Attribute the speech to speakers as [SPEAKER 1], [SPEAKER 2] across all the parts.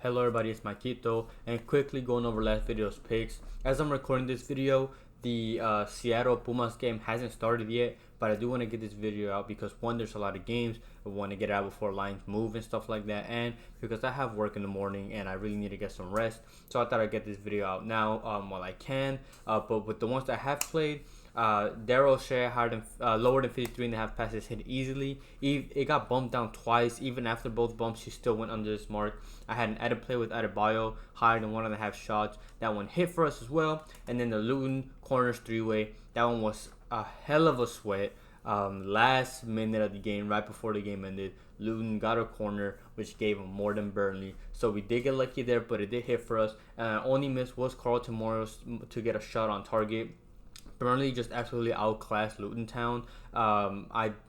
[SPEAKER 1] Hello everybody, it's Maikito, and quickly going over last video's picks. As I'm recording this video, the Seattle Pumas game hasn't started yet, but I do want to get this video out because one, there's a lot of games. I want to get it out before lines move and stuff like that, and because I have work in the morning and I really need to get some rest. So I thought I'd get this video out now while I can. But with the ones that I have played, Daryl Shea lower than 53.5 passes hit easily. It got bumped down twice. Even after both bumps, he still went under this mark. I had an edit play with Adebayo higher than 1.5 shots. That one hit for us as well. And then the Luton corners 3-way. That one was a hell of a sweat. Last minute of the game, right before the game ended, Luton got a corner, which gave him more than Burnley. So we did get lucky there, but it did hit for us. Only miss was Carlton Morris to get a shot on target. Burnley just absolutely outclassed Luton Town.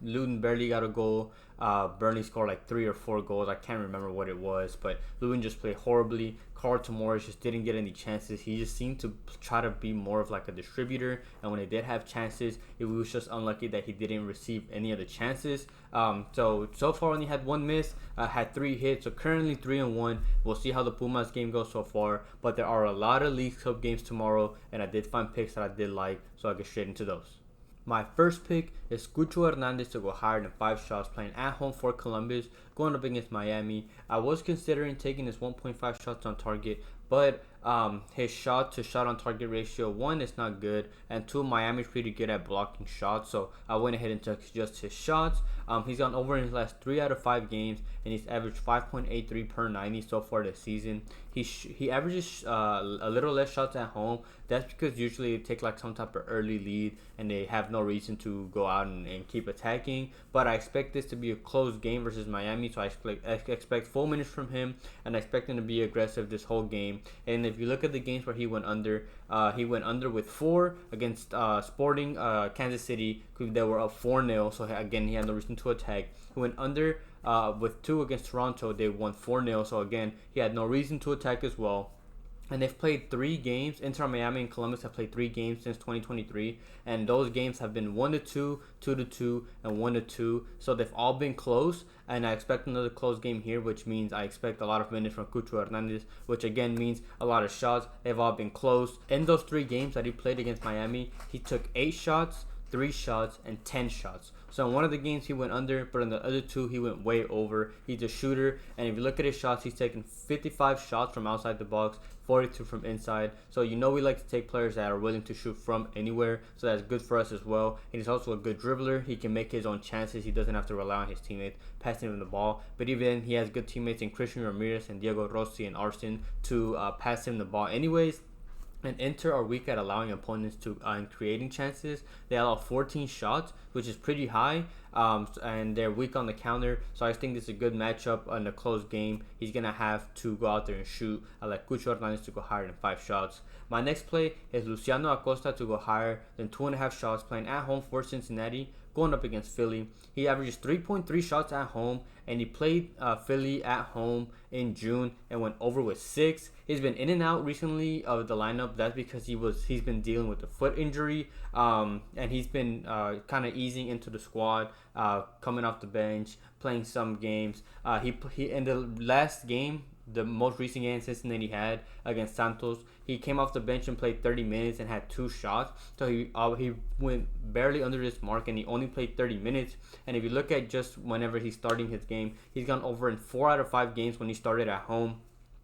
[SPEAKER 1] Luton barely got a goal. Burnley scored like 3 or 4 goals. I can't remember what it was, but Luton just played horribly. Carlton Morris just didn't get any chances. He just seemed to try to be more of like a distributor, and when they did have chances, it was just unlucky that he didn't receive any of the chances. So far only had 1 miss, had 3 hits, so currently 3-1. We'll see how the Pumas game goes so far, but there are a lot of League Cup games tomorrow, and I did find picks that I did like, so I'll get straight into those. My first pick is Cucho Hernandez to go higher than 5 shots, playing at home for Columbus, going up against Miami. I was considering taking his 1.5 shots on target, but his shot to shot on target ratio, 1, is not good, and 2, Miami's pretty good at blocking shots, so I went ahead and took just his shots. He's gone over in his last 3 out of 5 games, and he's averaged 5.83 per 90 so far this season. He averages a little less shots at home. That's because usually they take like some type of early lead and they have no reason to go out and keep attacking. But I expect this to be a close game versus Miami, so I expect full minutes from him, and I expect him to be aggressive this whole game. And if you look at the games where he went under with 4 against Sporting Kansas City. They were up 4-0, so again he had no reason to attack. He went under with 2 against Toronto. They won 4-0, so again he had no reason to attack as well. And they've played 3 games. Inter Miami and Columbus have played 3 games since 2023, and those games have been 1-2, 2-2, and 1-2. So they've all been close, and I expect another close game here, which means I expect a lot of minutes from Cucho Hernandez, which again means a lot of shots. They've all been close. In those 3 games that he played against Miami, he took 8 shots, 3 shots, and 10 shots. So in one of the games he went under, but in the other 2 he went way over. He's a shooter, and if you look at his shots, he's taken 55 shots from outside the box, 42 from inside. So you know we like to take players that are willing to shoot from anywhere, so that's good for us as well. And he's also a good dribbler. He can make his own chances. He doesn't have to rely on his teammates passing him the ball. But even then, he has good teammates in Christian Ramirez and Diego Rossi and Arsene to pass him the ball anyways. And Inter are weak at allowing opponents to creating chances. They allow 14 shots, which is pretty high, and they're weak on the counter. So I think this is a good matchup in a close game. He's gonna have to go out there and shoot. I like Cucho Hernandez to go higher than 5 shots. My next play is Luciano Acosta to go higher than 2.5 shots, playing at home for Cincinnati, going up against Philly. He averages 3.3 shots at home, and he played Philly at home in June and went over with 6. He's been in and out recently of the lineup. That's because he's been dealing with a foot injury, and he's been kind of easing into the squad, coming off the bench, playing some games. He in the last game, the most recent game Cincinnati had against Santos, he came off the bench and played 30 minutes and had 2 shots. So he went barely under this mark, and he only played 30 minutes. And if you look at just whenever he's starting his game, he's gone over in 4 out of 5 games when he started at home.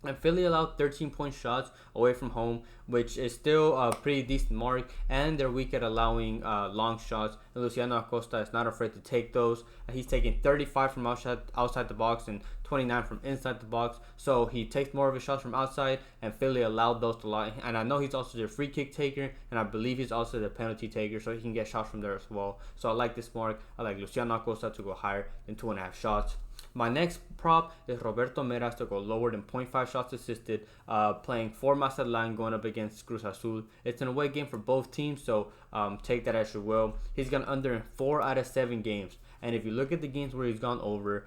[SPEAKER 1] And Philly allowed 13-point shots away from home, which is still a pretty decent mark, and they're weak at allowing long shots. And Luciano Acosta is not afraid to take those. He's taking 35 from outside the box and 29 from inside the box. So he takes more of his shots from outside, and Philly allowed those to lie. And I know he's also the free kick taker, and I believe he's also the penalty taker, so he can get shots from there as well. So I like this mark. I like Luciano Acosta to go higher than 2.5 shots. My next prop is Roberto Meraz to go lower than 0.5 shots assisted, playing for Mazatlán, going up against Cruz Azul. It's an away game for both teams, so take that as you will. He's gone under in 4 out of 7 games, and if you look at the games where he's gone over,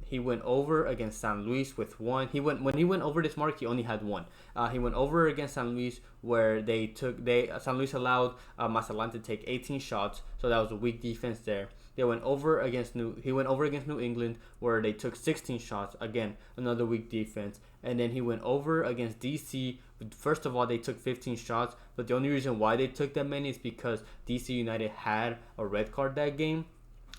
[SPEAKER 1] he went over against San Luis with 1. When he went over this mark, he only had 1. He went over against San Luis, where San Luis allowed Mazatlán to take 18 shots, so that was a weak defense there. They went over against he went over against New England, where they took 16 shots. Again, another weak defense. And then he went over against DC. First of all, they took 15 shots, but the only reason why they took that many is because DC United had a red card that game.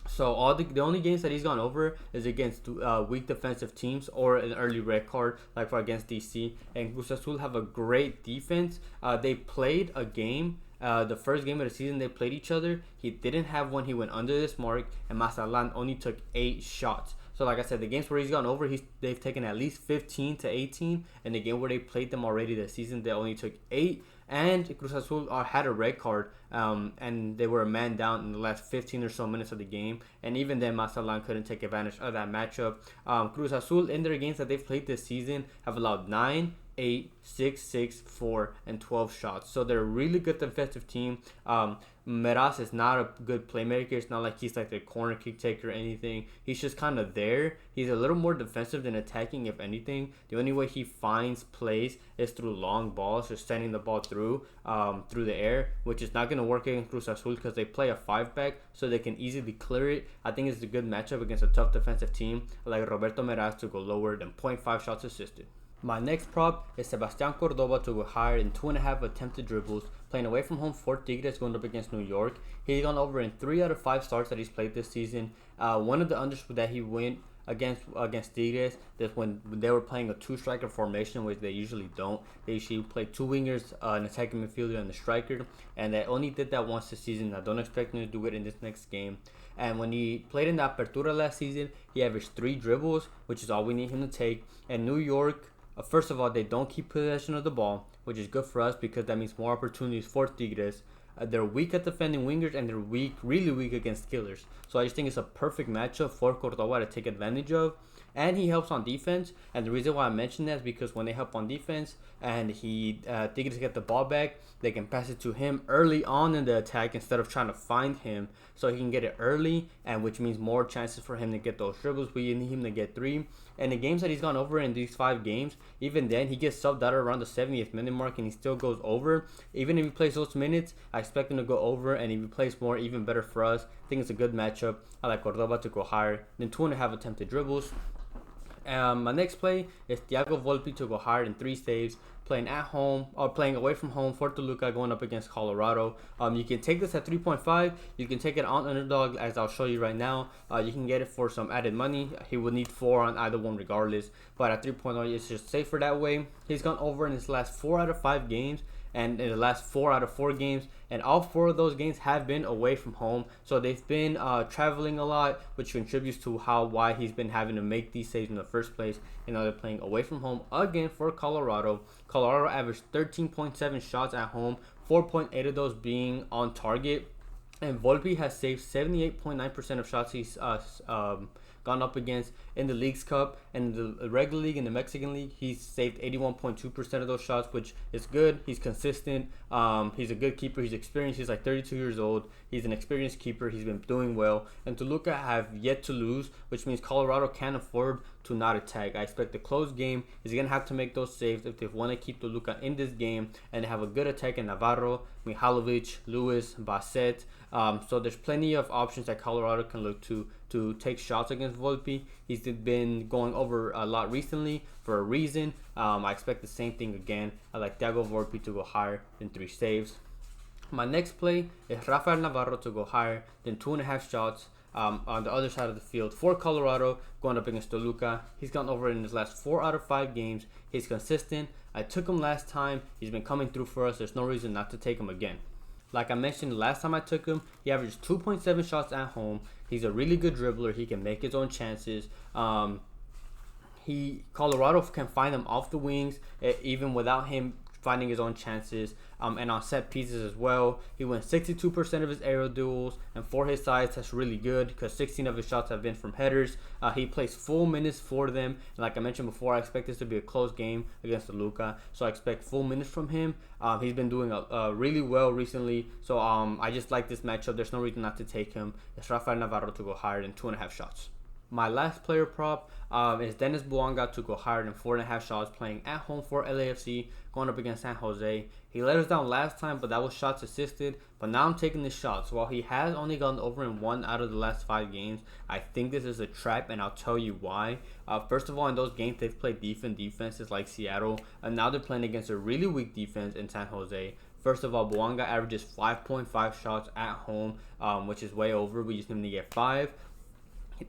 [SPEAKER 1] So the only games that he's gone over is against weak defensive teams or an early red card, like for against DC. And Cruz Azul have a great defense. They played a game. The first game of the season they played each other. He didn't have one. He went under this mark, and Mazatlán only took 8 shots. So like I said, the games where he's gone over, they've taken at least 15 to 18. And the game where they played them already this season, they only took 8. And Cruz Azul had a red card, and they were a man down in the last 15 or so minutes of the game. And even then, Mazatlán couldn't take advantage of that matchup. Cruz Azul, in their games that they've played this season, have allowed 9, 8, 6, 6, 4, and 12 shots. So they're a really good defensive team. Meraz is not a good playmaker. It's not like he's like the corner kick taker or anything. He's just kind of there. He's a little more defensive than attacking, if anything. The only way he finds plays is through long balls, just sending the ball through the air, which is not going to work against Cruz Azul because they play a 5-back, so they can easily clear it. I think it's a good matchup against a tough defensive team like Roberto Meraz to go lower than 0.5 shots assisted. My next prop is Sebastian Cordova to go higher in 2.5 attempted dribbles, playing away from home for Tigres going up against New York. He's gone over in 3 out of 5 starts that he's played this season. One of the unders that he went against Tigres, that's when they were playing a 2-striker formation, which they usually don't. They usually play 2 wingers, an attacking midfielder, and a striker, and they only did that once this season. I don't expect him to do it in this next game. And when he played in the Apertura last season, he averaged 3 dribbles, which is all we need him to take. And New York, first of all, they don't keep possession of the ball, which is good for us because that means more opportunities for Tigres. They're weak at defending wingers, and they're really weak against killers. So I just think it's a perfect matchup for Cordova to take advantage of. And he helps on defense. And the reason why I mention that is because when they help on defense and Tigres get the ball back, they can pass it to him early on in the attack instead of trying to find him. So he can get it early, and which means more chances for him to get those dribbles. We need him to get 3. And the games that he's gone over in these 5 games, even then, he gets subbed out around the 70th minute mark, and he still goes over. Even if he plays those minutes, I expect him to go over, and if he plays more, even better for us. I think it's a good matchup. I like Cordova to go higher than 2.5 attempted dribbles. My next play is Tiago Volpi to go higher than 3 saves, playing at home or playing away from home for Toluca going up against Colorado. You can take this at 3.5. You can take it on underdog, as I'll show you right now. You can get it for some added money. He would need 4 on either one regardless, but at 3.0 it's just safer that way. He's gone over in his last 4 out of 5 games, and in the last 4 out of 4 games, and all 4 of those games have been away from home. So they've been traveling a lot, which contributes to why he's been having to make these saves in the first place. And now they're playing away from home again for Colorado. Colorado averaged 13.7 shots at home, 4.8 of those being on target. And Volpi has saved 78.9% of shots he's gone up against in the Leagues Cup and the regular league and the Mexican league. He's saved 81.2% of those shots, which is good. He's consistent. He's a good keeper. He's experienced. He's like 32 years old. He's an experienced keeper. He's been doing well. And Toluca have yet to lose, which means Colorado can't afford to not attack. I expect the close game is going to have to make those saves if they want to keep Toluca in this game, and they have a good attack in Navarro, Mihalovic, Lewis, Bassett. So there's plenty of options that Colorado can look to take shots against Volpi. He's been going over a lot recently for a reason. I expect the same thing again. I like Tiago Volpi to go higher than 3 saves. My next play is Rafael Navarro to go higher than 2.5 shots on the other side of the field for Colorado going up against Toluca. He's gone over in his last 4 out of 5 games. He's consistent. I took him last time. He's been coming through for us. There's no reason not to take him again. Like I mentioned last time I took him, he averaged 2.7 shots at home. He's a really good dribbler. He can make his own chances. Colorado can find him off the wings, even without him finding his own chances, and on set pieces as well. He wins 62% of his aerial duels, and for his size, that's really good because 16 of his shots have been from headers. He plays full minutes for them, and like I mentioned before, I expect this to be a close game against Toluca, so I expect full minutes from him. He's been doing really well recently, so I just like this matchup. There's no reason not to take him. It's Rafael Navarro to go higher than 2.5 shots. My last player prop is Dennis Bouanga to go higher than 4.5 shots, playing at home for LAFC, going up against San Jose. He let us down last time, but that was shots assisted. But now I'm taking the shots. While he has only gone over in 1 out of the last 5 games, I think this is a trap, and I'll tell you why. First of all, in those games, they've played defenses like Seattle, and now they're playing against a really weak defense in San Jose. First of all, Bouanga averages 5.5 shots at home, which is way over. We just need him to get 5.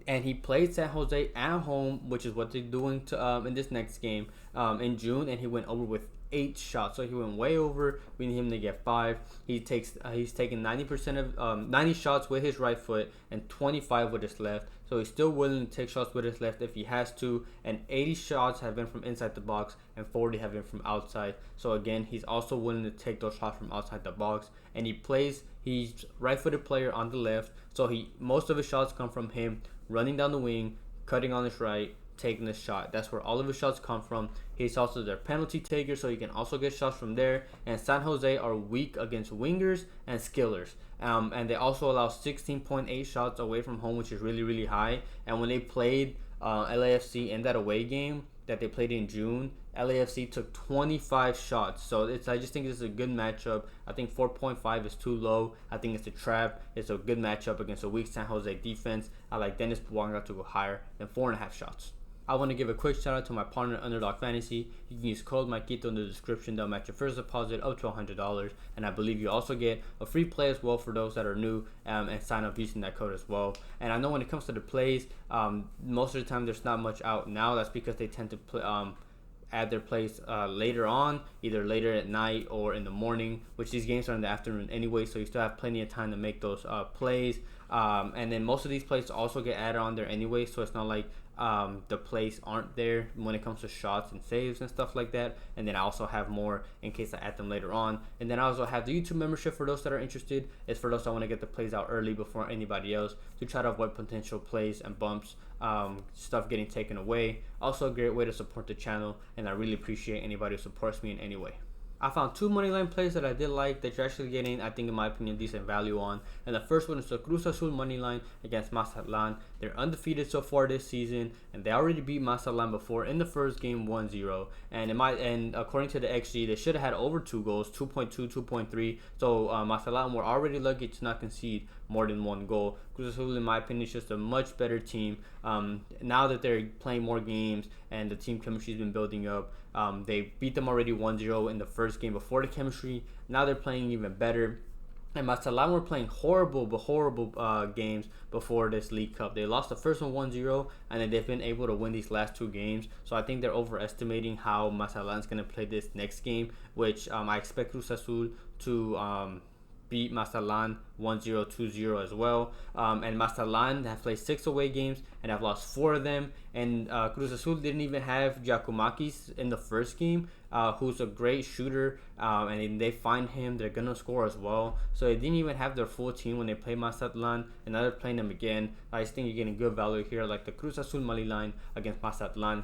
[SPEAKER 1] And he played San Jose at home, which is what they're doing to in this next game in June, and he went over with 8 shots, so he went way over. We need him to get 5. He's taking 90% of 90 shots with his right foot and 25 with his left. So he's still willing to take shots with his left if he has to. And 80 shots have been from inside the box and 40 have been from outside. So again, he's also willing to take those shots from outside the box. And he's right-footed player on the left, so most of his shots come from him running down the wing, cutting on his right, taking the shot. That's where all of his shots come from. He's also their penalty taker, so he can also get shots from there. And San Jose are weak against wingers and skillers. And they also allow 16.8 shots away from home, which is really, really high. And when they played LAFC in that away game that they played in June, LAFC took 25 shots. So I just think this is a good matchup. I think 4.5 is too low. I think it's a trap. It's a good matchup against a weak San Jose defense. I like Dennis Bouanga to go higher than 4.5 shots. I want to give a quick shout out to my partner Underdog Fantasy. You can use code Maikito in the description. They'll match your first deposit up to $100, and I believe you also get a free play as well for those that are new and sign up using that code as well. And I know when it comes to the plays, most of the time there's not much out now. That's because they tend to play, add their plays later on, either later at night or in the morning, which these games are in the afternoon anyway, so you still have plenty of time to make those plays. And then most of these plays also get added on there anyway, so it's not like the plays aren't there when it comes to shots and saves and stuff like that. And then I also have more in case I add them later on. And then I also have the YouTube membership for those that are interested. It's for those that want to get the plays out early before anybody else to try to avoid potential plays and bumps, stuff getting taken away. Also a great way to support the channel, and I really appreciate anybody who supports me in any way. I found 2 moneyline plays that I did like that you're actually getting, I think in my opinion, decent value on. And the first one is the Cruz Azul moneyline against Mazatlan. They're undefeated so far this season, and they already beat Mazatlan before in the first game 1-0. And according to the XG, they should have had over 2 goals, 2.2, 2.3. So Mazatlan were already lucky to not concede more than 1 goal. Cruz Azul, in my opinion, is just a much better team. Now that they're playing more games and the team chemistry has been building up, they beat them already 1-0 in the first game before the chemistry. Now they're playing even better. And Mazatlan were playing horrible games before this League Cup. They lost the first one 1-0, and then they've been able to win these last 2 games. So I think they're overestimating how Mazatlan's going to play this next game, which I expect Cruz Azul to beat Mazatlan 1-0, 2-0 as well. And Mazatlan have played 6 away games and have lost 4 of them. And Cruz Azul didn't even have Giacomakis in the first game, who's a great shooter. And if they find him, they're going to score as well. So they didn't even have their full team when they play Mazatlan. And now they're playing them again. I just think you're getting good value here, like the Cruz Azul money line against Mazatlan.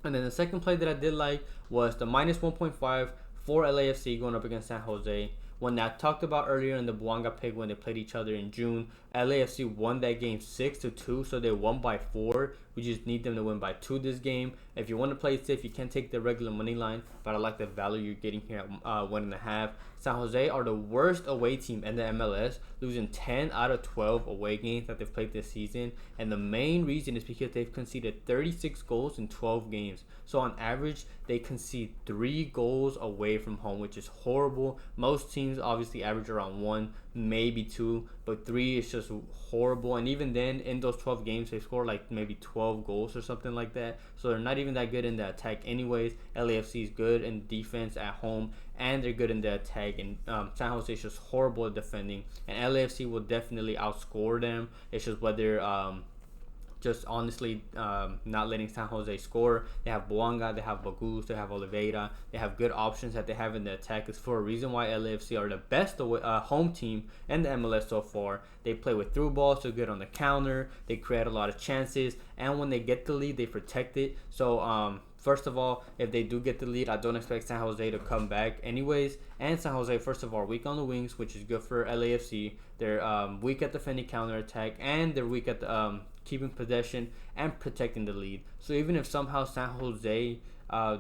[SPEAKER 1] And then the second play that I did like was the minus 1.5 for LAFC going up against San Jose. When I talked about earlier in the Bouanga pick when they played each other in June, LAFC won that game 6-2, so they won by 4. We just need them to win by 2 this game. If you want to play it safe, you can take the regular money line, but I like the value you're getting here at 1.5. San Jose are the worst away team in the MLS, losing 10 out of 12 away games that they've played this season. And the main reason is because they've conceded 36 goals in 12 games. So on average, they concede 3 goals away from home, which is horrible. Most teams obviously average around 1, maybe 2, but 3 is just horrible. And even then, in those 12 games, they score like maybe 12 goals or something like that. So they're not even that good in the attack anyways. LAFC is good in defense at home, and they're good in the attack. And San Jose is just horrible at defending, and LAFC will definitely outscore them. It's just whether just honestly not letting San Jose score. They have Bouanga, they have Bagus, they have Oliveira. They have good options that they have in the attack. It's for a reason why LAFC are the best home team in the MLS so far. They play with through balls, so good on the counter. They create a lot of chances, and when they get the lead, they protect it. So first of all, if they do get the lead, I don't expect San Jose to come back anyways. And San Jose, first of all, are weak on the wings, which is good for LAFC. They're weak at defending counterattack, and they're weak at the keeping possession and protecting the lead. So even if somehow San Jose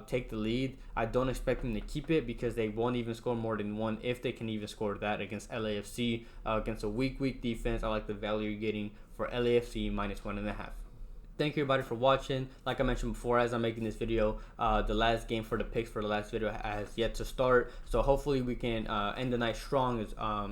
[SPEAKER 1] take the lead, I don't expect them to keep it, because they won't even score more than one, if they can even score that against LAFC. Against a weak defense, I like the value you're getting for LAFC -1.5. Thank you everybody for watching. Like I mentioned before, as I'm making this video, the last game for the picks for the last video has yet to start, so hopefully we can end the night strong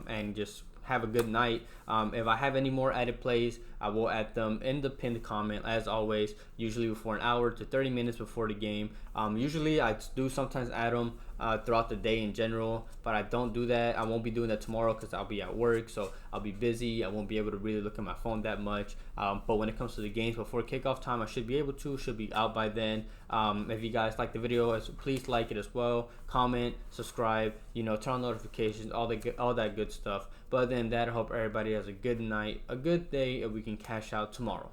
[SPEAKER 1] and just have a good night. If I have any more added plays, I will add them in the pinned comment, as always, usually before an hour to 30 minutes before the game. Usually I do sometimes add them throughout the day in general, but I don't do that. I won't be doing that tomorrow because I'll be at work, so I'll be busy. I won't be able to really look at my phone that much. But when it comes to the games before kickoff time, I should be able to, should be out by then. If you guys like the video, please like it as well, comment, subscribe, you know, turn on notifications, all that good stuff. But other than that, I hope everybody has a good night, a good day, and we can cash out tomorrow.